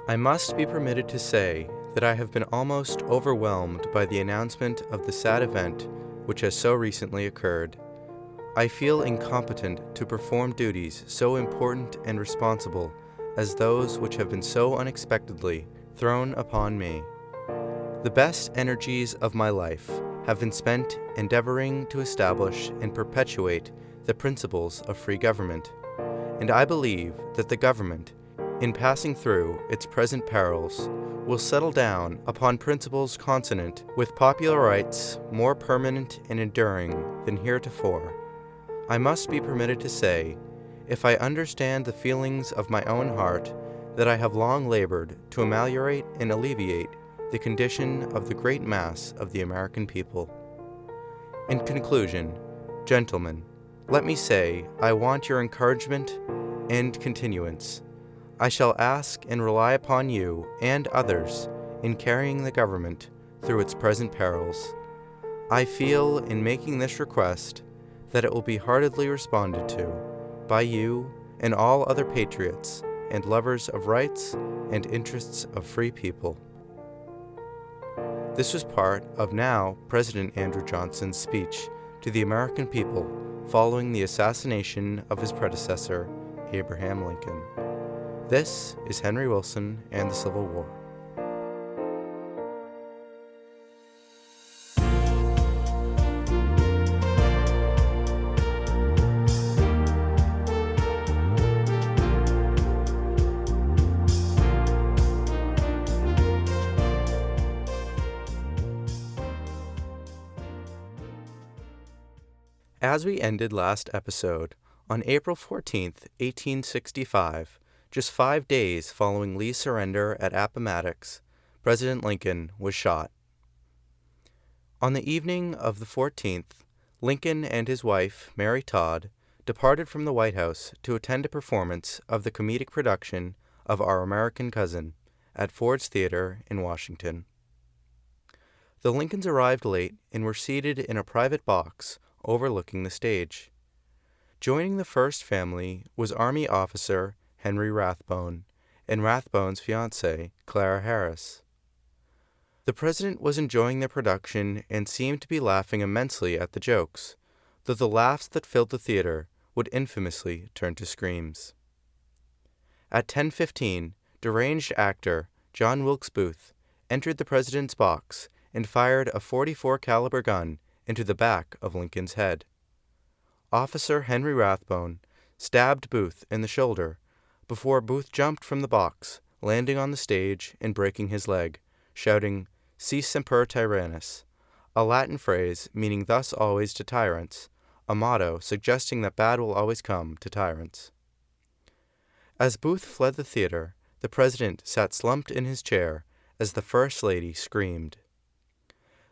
I must be permitted to say that I have been almost overwhelmed by the announcement of the sad event which has so recently occurred. I feel incompetent to perform duties so important and responsible as those which have been so unexpectedly thrown upon me. The best energies of my life have been spent endeavoring to establish and perpetuate the principles of free government, and I believe that the government, in passing through its present perils, will settle down upon principles consonant with popular rights more permanent and enduring than heretofore. I must be permitted to say, if I understand the feelings of my own heart, that I have long labored to ameliorate and alleviate the condition of the great mass of the American people. In conclusion, gentlemen, let me say I want your encouragement and continuance. I shall ask and rely upon you and others in carrying the government through its present perils. I feel in making this request that it will be heartily responded to by you and all other patriots and lovers of rights and interests of free people. This was part of now President Andrew Johnson's speech to the American people following the assassination of his predecessor, Abraham Lincoln. This is Henry Wilson and the Civil War. As we ended last episode, on April 14th, 1865, just 5 days following Lee's surrender at Appomattox, President Lincoln was shot. On the evening of the 14th, Lincoln and his wife, Mary Todd, departed from the White House to attend a performance of the comedic production of Our American Cousin at Ford's Theater in Washington. The Lincolns arrived late and were seated in a private box overlooking the stage. Joining the first family was Army officer Henry Rathbone and Rathbone's fiancée, Clara Harris. The president was enjoying the production and seemed to be laughing immensely at the jokes, though the laughs that filled the theater would infamously turn to screams. At 10:15, deranged actor John Wilkes Booth entered the president's box and fired a .44 caliber gun into the back of Lincoln's head. Officer Henry Rathbone stabbed Booth in the shoulder before Booth jumped from the box, landing on the stage and breaking his leg, shouting, "Si semper tyrannis," a Latin phrase meaning "thus always to tyrants," a motto suggesting that bad will always come to tyrants. As Booth fled the theater, the president sat slumped in his chair as the First Lady screamed.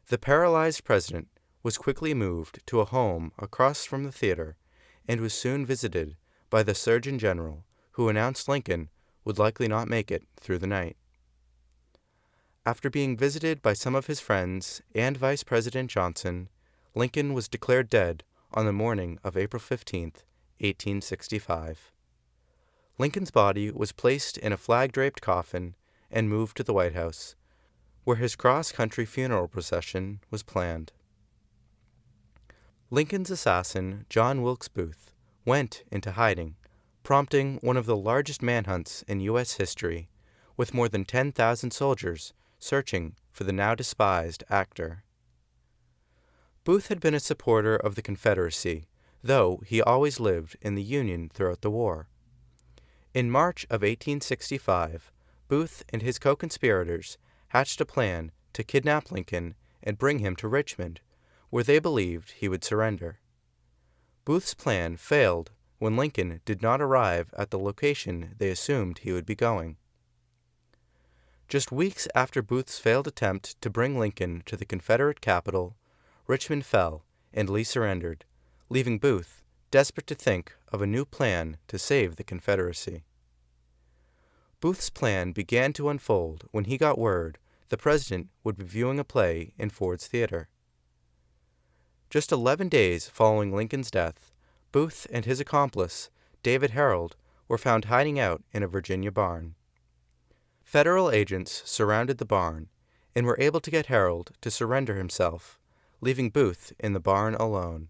The paralyzed president was quickly moved to a home across from the theater and was soon visited by the Surgeon General, who announced Lincoln would likely not make it through the night. After being visited by some of his friends and Vice President Johnson, Lincoln was declared dead on the morning of April 15, 1865. Lincoln's body was placed in a flag-draped coffin and moved to the White House, where his cross-country funeral procession was planned. Lincoln's assassin, John Wilkes Booth, went into hiding, prompting one of the largest manhunts in U.S. history, with more than 10,000 soldiers searching for the now despised actor. Booth had been a supporter of the Confederacy, though he always lived in the Union throughout the war. In March of 1865, Booth and his co-conspirators hatched a plan to kidnap Lincoln and bring him to Richmond, where they believed he would surrender. Booth's plan failed when Lincoln did not arrive at the location they assumed he would be going. Just weeks after Booth's failed attempt to bring Lincoln to the Confederate capital, Richmond fell and Lee surrendered, leaving Booth desperate to think of a new plan to save the Confederacy. Booth's plan began to unfold when he got word the president would be viewing a play in Ford's Theater. Just 11 days following Lincoln's death, Booth and his accomplice, David Herold, were found hiding out in a Virginia barn. Federal agents surrounded the barn and were able to get Harold to surrender himself, leaving Booth in the barn alone.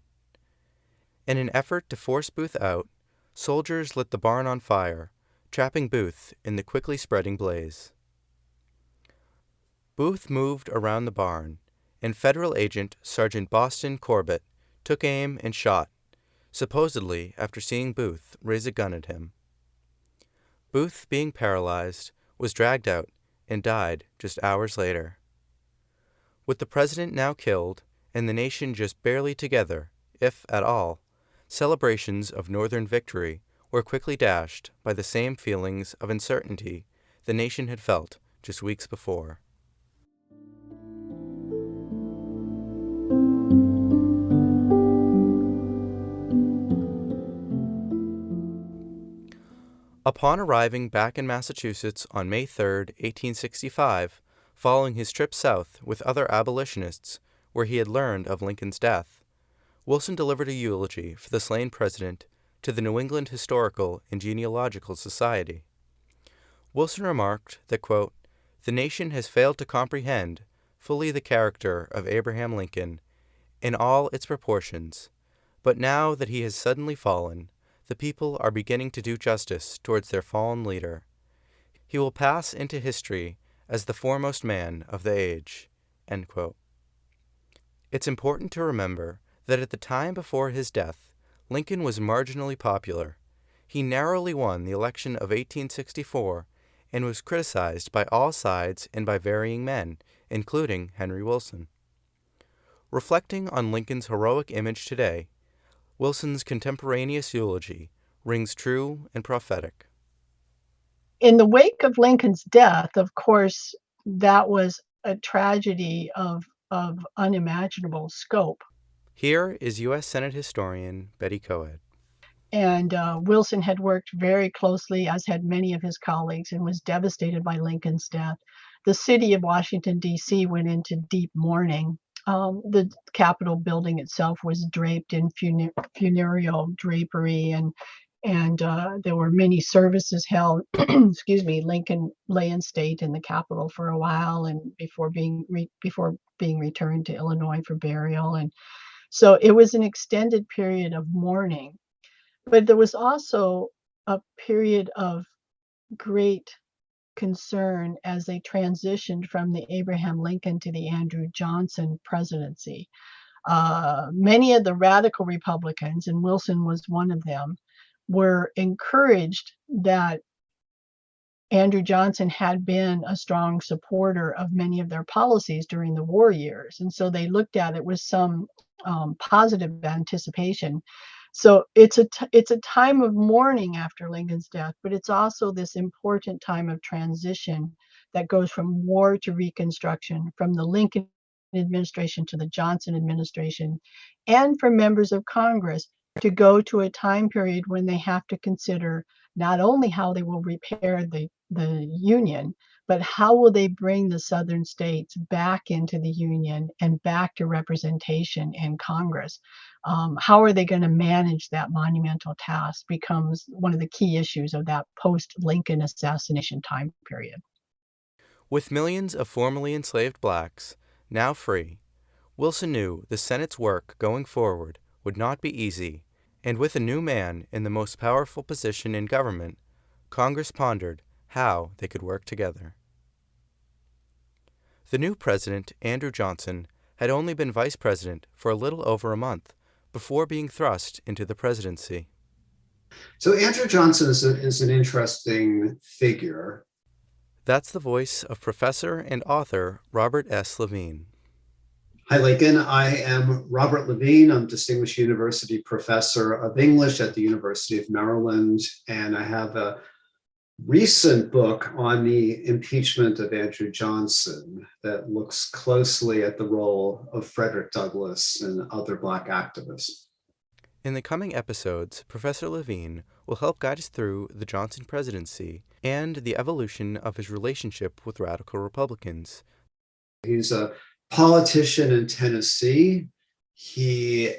In an effort to force Booth out, soldiers lit the barn on fire, trapping Booth in the quickly spreading blaze. Booth moved around the barn, and Federal agent Sergeant Boston Corbett took aim and shot, supposedly after seeing Booth raise a gun at him. Booth, being paralyzed, was dragged out and died just hours later. With the president now killed and the nation just barely together, if at all, celebrations of Northern victory were quickly dashed by the same feelings of uncertainty the nation had felt just weeks before. Upon arriving back in Massachusetts on May 3, 1865, following his trip south with other abolitionists, where he had learned of Lincoln's death, Wilson delivered a eulogy for the slain president to the New England Historical and Genealogical Society. Wilson remarked that, quote, "The nation has failed to comprehend fully the character of Abraham Lincoln in all its proportions, but now that he has suddenly fallen, the people are beginning to do justice towards their fallen leader. He will pass into history as the foremost man of the age." End quote. It's important to remember that at the time before his death, Lincoln was marginally popular. He narrowly won the election of 1864 and was criticized by all sides and by varying men, including Henry Wilson. Reflecting on Lincoln's heroic image today, Wilson's contemporaneous eulogy rings true and prophetic. In the wake of Lincoln's death, of course, that was a tragedy of unimaginable scope. Here is U.S. Senate historian Betty Coed. And Wilson had worked very closely, as had many of his colleagues, and was devastated by Lincoln's death. The city of Washington, D.C. went into deep mourning. The Capitol building itself was draped in funereal drapery, and there were many services held. Excuse me. Lincoln lay in state in the Capitol for a while, and before being returned to Illinois for burial. And so it was an extended period of mourning. But there was also a period of great concern as they transitioned from the Abraham Lincoln to the Andrew Johnson presidency. Many of the radical Republicans, and Wilson was one of them, were encouraged that Andrew Johnson had been a strong supporter of many of their policies during the war years. And so they looked at it with some positive anticipation. So it's a time of mourning after Lincoln's death, but it's also this important time of transition that goes from war to Reconstruction, from the Lincoln administration to the Johnson administration, and for members of Congress to go to a time period when they have to consider not only how they will repair the Union, but how will they bring the Southern states back into the Union and back to representation in Congress? How are they going to manage that monumental task becomes one of the key issues of that post-Lincoln assassination time period. With millions of formerly enslaved blacks now free, Wilson knew the Senate's work going forward would not be easy, and with a new man in the most powerful position in government, Congress pondered how they could work together. The new president, Andrew Johnson, had only been vice president for a little over a month before being thrust into the presidency. So Andrew Johnson is an interesting figure. That's the voice of professor and author Robert S. Levine. Hi, Lincoln. I am Robert Levine. I'm Distinguished University Professor of English at the University of Maryland, and I have a recent book on the impeachment of Andrew Johnson that looks closely at the role of Frederick Douglass and other Black activists. In the coming episodes, Professor Levine will help guide us through the Johnson presidency and the evolution of his relationship with radical Republicans. He's a politician in Tennessee. He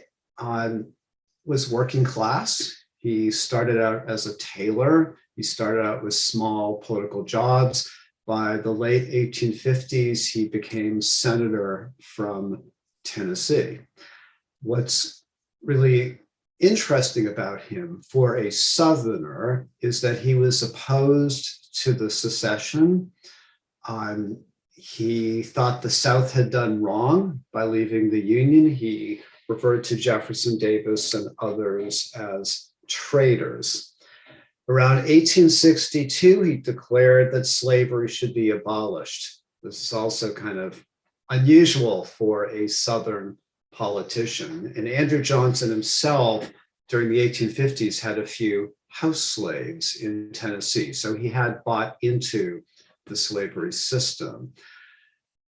was working class. He started out as a tailor. He started out with small political jobs, by the late 1850s, he became senator from Tennessee. What's really interesting about him for a Southerner is that he was opposed to the secession. He thought the South had done wrong by leaving the Union. He referred to Jefferson Davis and others as traitors. Around 1862, he declared that slavery should be abolished. This is also kind of unusual for a Southern politician. And Andrew Johnson himself, during the 1850s, had a few house slaves in Tennessee. So he had bought into the slavery system.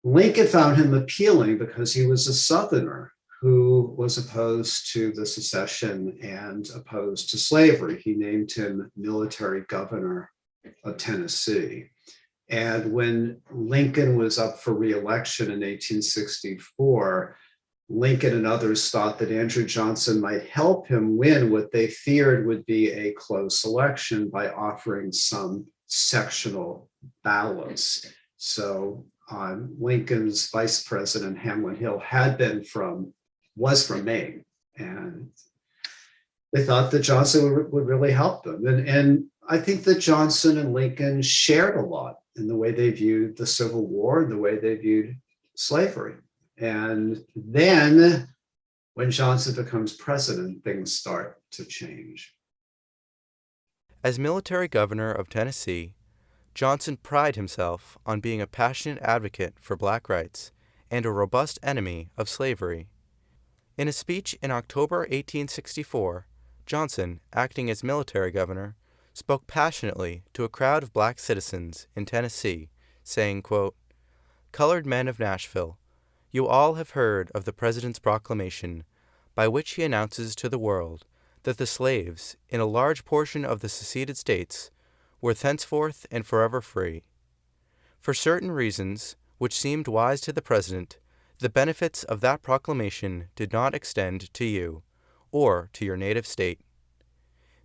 Lincoln found him appealing because he was a Southerner who was opposed to the secession and opposed to slavery. He named him military governor of Tennessee. And when Lincoln was up for re-election in 1864, Lincoln and others thought that Andrew Johnson might help him win what they feared would be a close election by offering some sectional balance. So Lincoln's vice president, Hamlin Hill, was from Maine, and they thought that Johnson would really help them. And I think that Johnson and Lincoln shared a lot in the way they viewed the Civil War and the way they viewed slavery. And then when Johnson becomes president, things start to change. As military governor of Tennessee, Johnson prided himself on being a passionate advocate for black rights and a robust enemy of slavery. In a speech in October 1864, Johnson, acting as military governor, spoke passionately to a crowd of black citizens in Tennessee, saying, quote, "Colored men of Nashville, you all have heard of the President's proclamation, by which he announces to the world that the slaves in a large portion of the seceded states were thenceforth and forever free. For certain reasons, which seemed wise to the President, the benefits of that proclamation did not extend to you, or to your native state.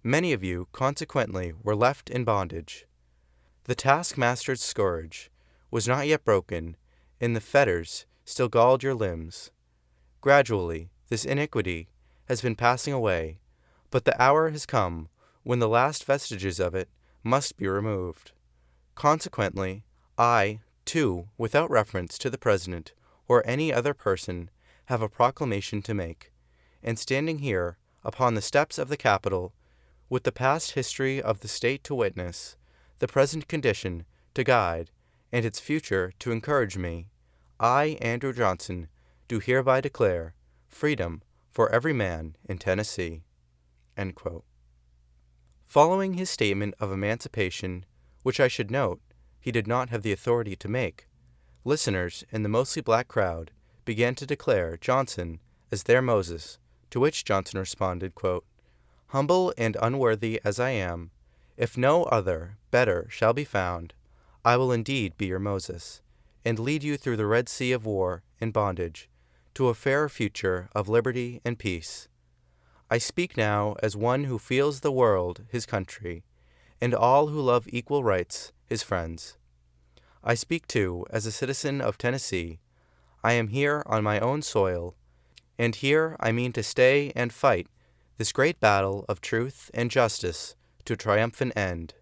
Many of you, consequently, were left in bondage. The taskmaster's scourge was not yet broken, and the fetters still galled your limbs. Gradually, this iniquity has been passing away, but the hour has come when the last vestiges of it must be removed. Consequently, I, too, without reference to the President or any other person, have a proclamation to make, and standing here upon the steps of the Capitol, with the past history of the state to witness, the present condition to guide, and its future to encourage me, I, Andrew Johnson, do hereby declare freedom for every man in Tennessee." End quote. Following his statement of emancipation, which I should note he did not have the authority to make, listeners in the mostly black crowd began to declare Johnson as their Moses, to which Johnson responded, quote, "Humble and unworthy as I am, if no other better shall be found, I will indeed be your Moses, and lead you through the Red Sea of war and bondage to a fairer future of liberty and peace. I speak now as one who feels the world his country, and all who love equal rights his friends. I speak, too, as a citizen of Tennessee. I am here on my own soil, and here I mean to stay and fight this great battle of truth and justice to a triumphant end.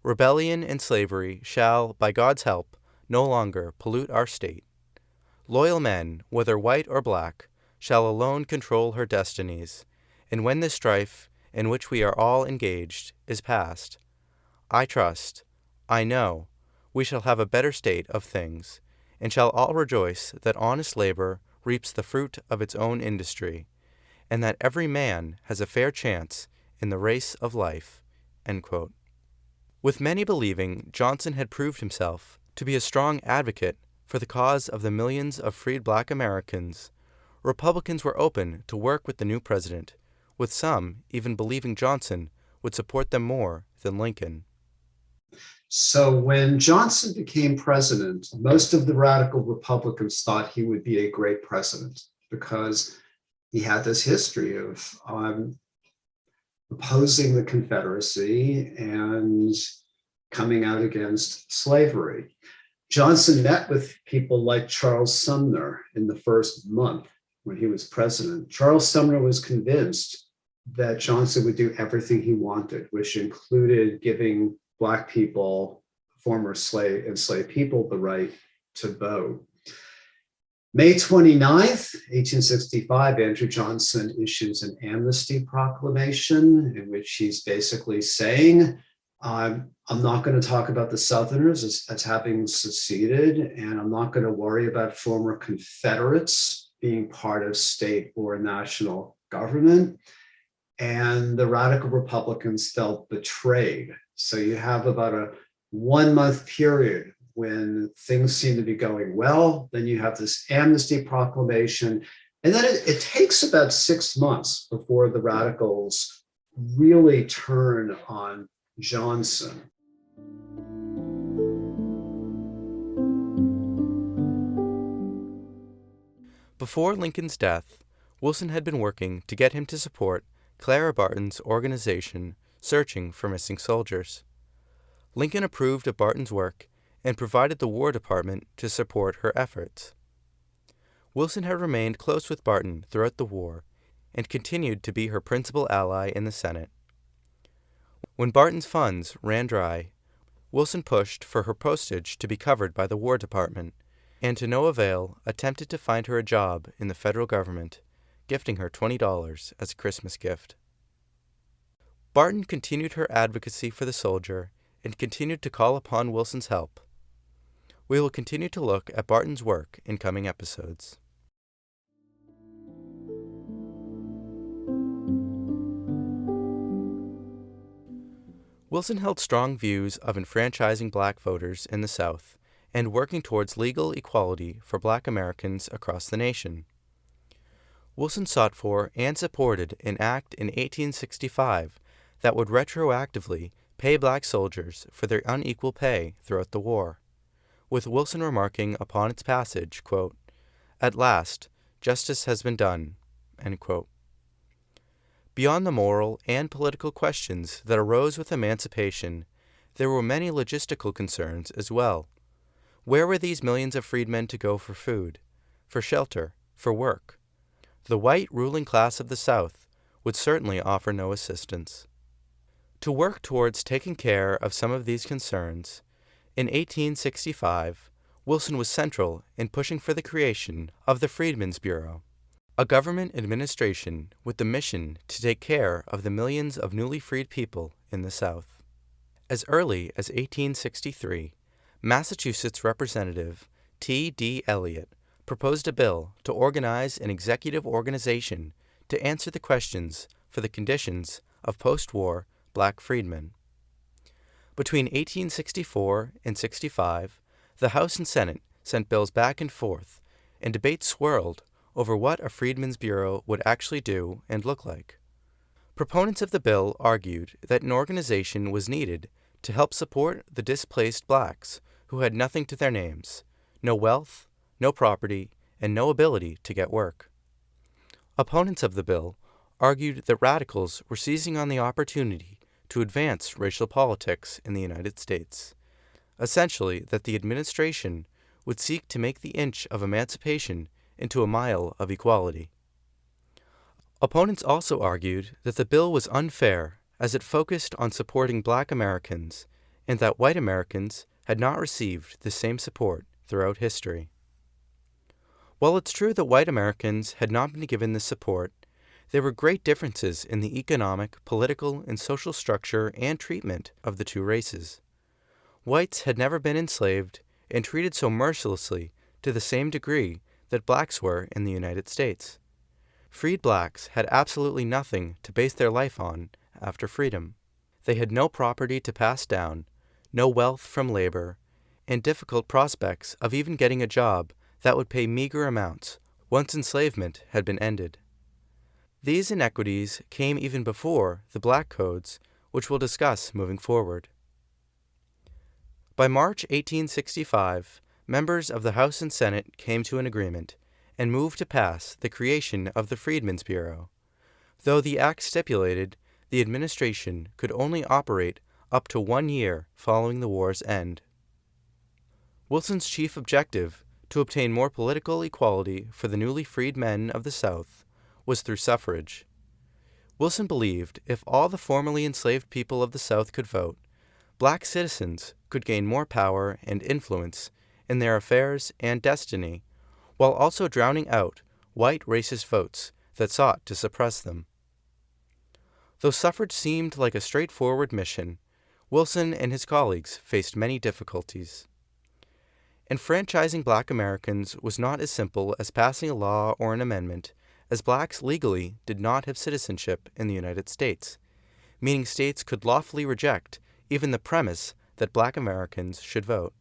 Rebellion and slavery shall, by God's help, no longer pollute our state. Loyal men, whether white or black, shall alone control her destinies, and when this strife, in which we are all engaged, is past, I trust, I know, we shall have a better state of things, and shall all rejoice that honest labor reaps the fruit of its own industry, and that every man has a fair chance in the race of life." End quote. With many believing Johnson had proved himself to be a strong advocate for the cause of the millions of freed black Americans, Republicans were open to work with the new president, with some even believing Johnson would support them more than Lincoln. So when Johnson became president, most of the radical Republicans thought he would be a great president because he had this history of opposing the Confederacy and coming out against slavery. Johnson met with people like Charles Sumner in the first month when he was president. Charles Sumner was convinced that Johnson would do everything he wanted, which included giving Black people, former enslaved people, the right to vote. May 29th, 1865, Andrew Johnson issues an amnesty proclamation in which he's basically saying, I'm not going to talk about the Southerners as having seceded, and I'm not going to worry about former Confederates being part of state or national government. And the radical Republicans felt betrayed. So you have about a 1 month period when things seem to be going well. Then you have this amnesty proclamation. And then it takes about 6 months before the radicals really turn on Johnson. Before Lincoln's death, Wilson had been working to get him to support Clara Barton's organization searching for missing soldiers. Lincoln approved of Barton's work and provided the War Department to support her efforts. Wilson had remained close with Barton throughout the war and continued to be her principal ally in the Senate. When Barton's funds ran dry, Wilson pushed for her postage to be covered by the War Department, and to no avail attempted to find her a job in the federal government, gifting her $20 as a Christmas gift. Barton continued her advocacy for the soldier and continued to call upon Wilson's help. We will continue to look at Barton's work in coming episodes. Wilson held strong views of enfranchising Black voters in the South and working towards legal equality for Black Americans across the nation. Wilson sought for and supported an act in 1865 that would retroactively pay Black soldiers for their unequal pay throughout the war, with Wilson remarking upon its passage, quote, "At last, justice has been done," end quote. Beyond the moral and political questions that arose with emancipation, there were many logistical concerns as well. Where were these millions of freedmen to go for food, for shelter, for work? The white ruling class of the South would certainly offer no assistance. To work towards taking care of some of these concerns, in 1865, Wilson was central in pushing for the creation of the Freedmen's Bureau, a government administration with the mission to take care of the millions of newly freed people in the South. As early as 1863, Massachusetts Representative T.D. Eliot proposed a bill to organize an executive organization to answer the questions for the conditions of post-war Black freedmen. Between 1864 and 65, the House and Senate sent bills back and forth, and debates swirled over what a Freedmen's Bureau would actually do and look like. Proponents of the bill argued that an organization was needed to help support the displaced Blacks who had nothing to their names, no wealth, no property, and no ability to get work. Opponents of the bill argued that radicals were seizing on the opportunity to advance racial politics in the United States, essentially that the administration would seek to make the inch of emancipation into a mile of equality. Opponents also argued that the bill was unfair as it focused on supporting Black Americans and that white Americans had not received the same support throughout history. While it's true that white Americans had not been given this support, there were great differences in the economic, political, and social structure and treatment of the two races. Whites had never been enslaved and treated so mercilessly to the same degree that Blacks were in the United States. Freed Blacks had absolutely nothing to base their life on after freedom. They had no property to pass down, no wealth from labor, and difficult prospects of even getting a job that would pay meager amounts once enslavement had been ended. These inequities came even before the Black Codes, which we'll discuss moving forward. By March 1865, members of the House and Senate came to an agreement and moved to pass the creation of the Freedmen's Bureau, though the act stipulated the administration could only operate up to 1 year following the war's end. Wilson's chief objective, to obtain more political equality for the newly freed men of the South, was through suffrage. Wilson believed if all the formerly enslaved people of the South could vote, black citizens could gain more power and influence in their affairs and destiny, while also drowning out white racist votes that sought to suppress them. Though suffrage seemed like a straightforward mission, Wilson and his colleagues faced many difficulties. Enfranchising black Americans was not as simple as passing a law or an amendment, as blacks legally did not have citizenship in the United States, meaning states could lawfully reject even the premise that black Americans should vote.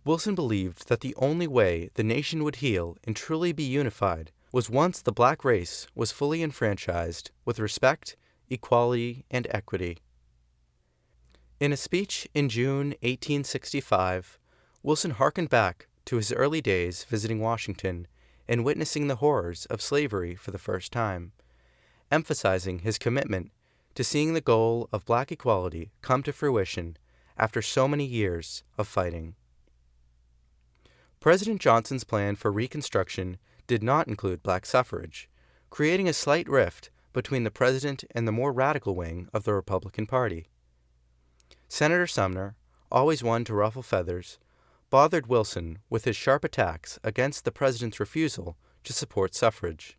Wilson believed that the only way the nation would heal and truly be unified was once the black race was fully enfranchised with respect, equality, and equity. In a speech in June 1865, Wilson harkened back to his early days visiting Washington and witnessing the horrors of slavery for the first time, emphasizing his commitment to seeing the goal of black equality come to fruition after so many years of fighting. President Johnson's plan for Reconstruction did not include black suffrage, creating a slight rift between the president and the more radical wing of the Republican Party. Senator Sumner, always one to ruffle feathers, bothered Wilson with his sharp attacks against the president's refusal to support suffrage.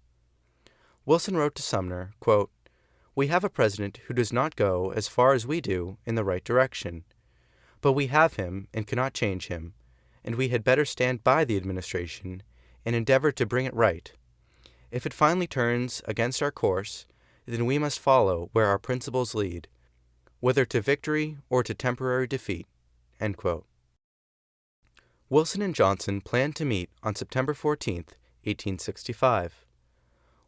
Wilson wrote to Sumner, quote, "We have a president who does not go as far as we do in the right direction, but we have him and cannot change him, and we had better stand by the administration and endeavor to bring it right. If it finally turns against our course, then we must follow where our principles lead, whether to victory or to temporary defeat." End quote. Wilson and Johnson planned to meet on September 14, 1865.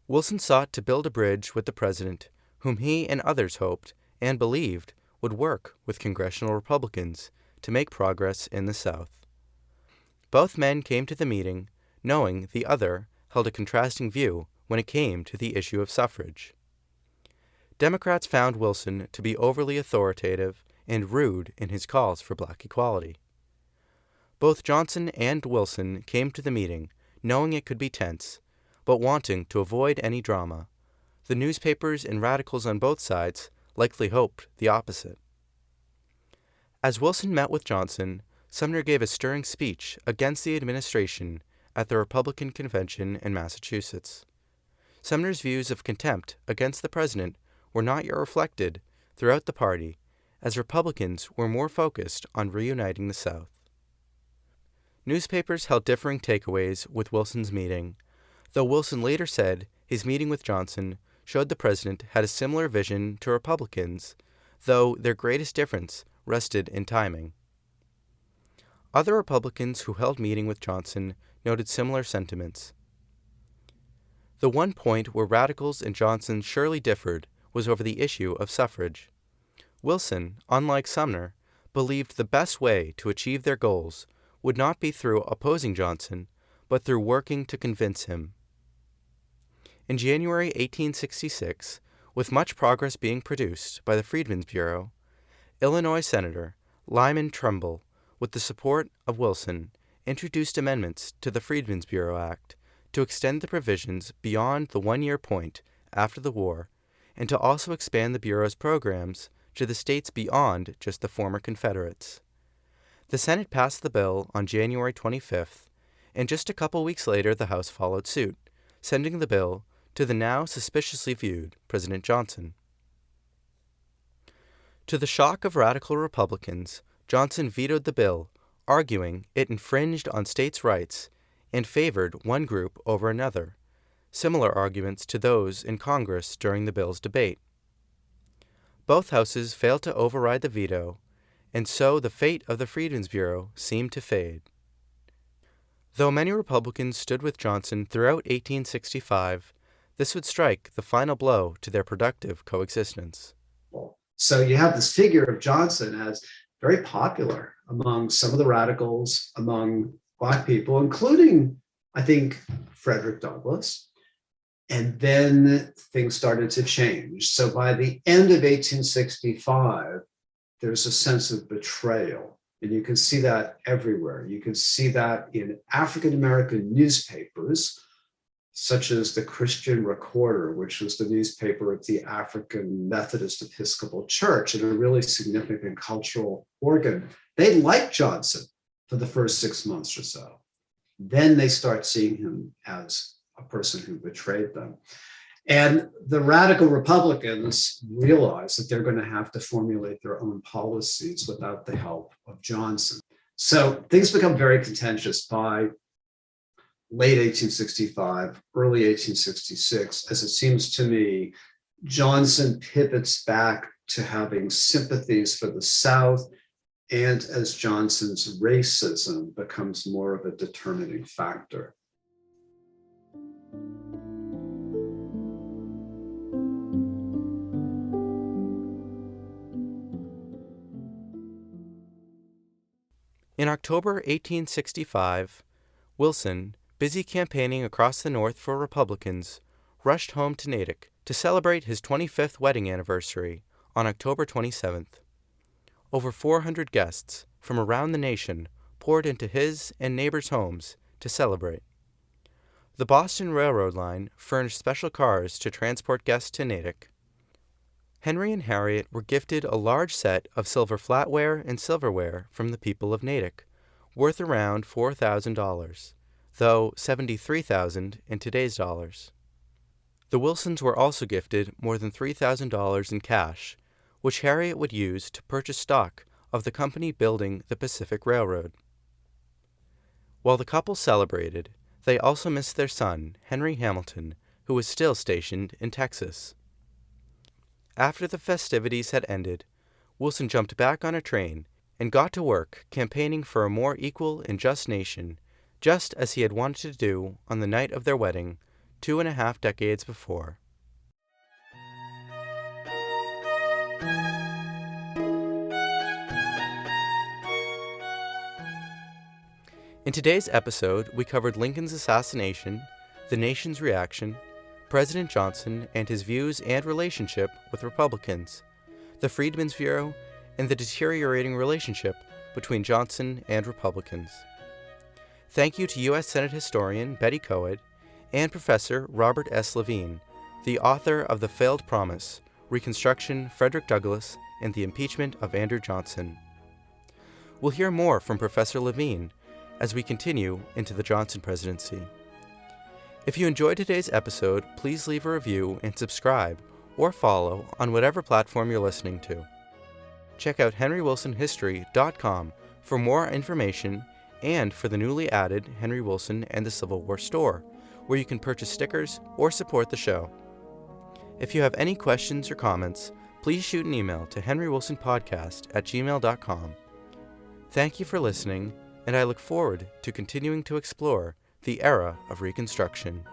Wilson sought to build a bridge with the president, whom he and others hoped and believed would work with congressional Republicans to make progress in the South. Both men came to the meeting knowing the other held a contrasting view when it came to the issue of suffrage. Democrats found Wilson to be overly authoritative and rude in his calls for black equality. Both Johnson and Wilson came to the meeting knowing it could be tense, but wanting to avoid any drama. The newspapers and radicals on both sides likely hoped the opposite. As Wilson met with Johnson, Sumner gave a stirring speech against the administration at the Republican convention in Massachusetts. Sumner's views of contempt against the president were not yet reflected throughout the party, as Republicans were more focused on reuniting the South. Newspapers held differing takeaways with Wilson's meeting, though Wilson later said his meeting with Johnson showed the president had a similar vision to Republicans, though their greatest difference rested in timing. Other Republicans who held meeting with Johnson noted similar sentiments. The one point where radicals and Johnson surely differed was over the issue of suffrage. Wilson, unlike Sumner, believed the best way to achieve their goals would not be through opposing Johnson, but through working to convince him. In January 1866, with much progress being produced by the Freedmen's Bureau, Illinois Senator Lyman Trumbull, with the support of Wilson, introduced amendments to the Freedmen's Bureau Act to extend the provisions beyond the 1-year point after the war, and to also expand the Bureau's programs to the states beyond just the former Confederates. The Senate passed the bill on January 25th, and just a couple weeks later the House followed suit, sending the bill to the now suspiciously viewed President Johnson. To the shock of radical Republicans, Johnson vetoed the bill, arguing it infringed on states' rights and favored one group over another, similar arguments to those in Congress during the bill's debate. Both houses failed to override the veto, and so the fate of the Freedmen's Bureau seemed to fade. Though many Republicans stood with Johnson throughout 1865, this would strike the final blow to their productive coexistence. So you have this figure of Johnson as very popular among some of the radicals, among Black people, including, I think, Frederick Douglass. And then things started to change. So by the end of 1865, there's a sense of betrayal. And you can see that everywhere. You can see that in African-American newspapers, such as the Christian Recorder, which was the newspaper of the African Methodist Episcopal Church and a really significant cultural organ. They liked Johnson for the first 6 months or so. Then they start seeing him as a person who betrayed them. And the radical Republicans realize that they're going to have to formulate their own policies without the help of Johnson. So things become very contentious by late 1865, early 1866. As it seems to me, Johnson pivots back to having sympathies for the South, and as Johnson's racism becomes more of a determining factor. In October 1865, Wilson, busy campaigning across the North for Republicans, rushed home to Natick to celebrate his 25th wedding anniversary on October 27th. Over 400 guests from around the nation poured into his and neighbors' homes to celebrate. The Boston Railroad line furnished special cars to transport guests to Natick. Henry and Harriet were gifted a large set of silver flatware and silverware from the people of Natick, worth around $4,000, though $73,000 in today's dollars. The Wilsons were also gifted more than $3,000 in cash, which Harriet would use to purchase stock of the company building the Pacific Railroad. While the couple celebrated, they also missed their son, Henry Hamilton, who was still stationed in Texas. After the festivities had ended, Wilson jumped back on a train and got to work campaigning for a more equal and just nation, just as he had wanted to do on the night of their wedding 2.5 decades before. In today's episode, we covered Lincoln's assassination, the nation's reaction, President Johnson and his views and relationship with Republicans, the Freedmen's Bureau, and the deteriorating relationship between Johnson and Republicans. Thank you to U.S. Senate historian Betty Coed and Professor Robert S. Levine, the author of The Failed Promise, Reconstruction, Frederick Douglass, and the Impeachment of Andrew Johnson. We'll hear more from Professor Levine as we continue into the Johnson presidency. If you enjoyed today's episode, please leave a review and subscribe or follow on whatever platform you're listening to. Check out HenryWilsonHistory.com for more information and for the newly added Henry Wilson and the Civil War store, where you can purchase stickers or support the show. If you have any questions or comments, please shoot an email to HenryWilsonPodcast@gmail.com. Thank you for listening, and I look forward to continuing to explore the era of Reconstruction.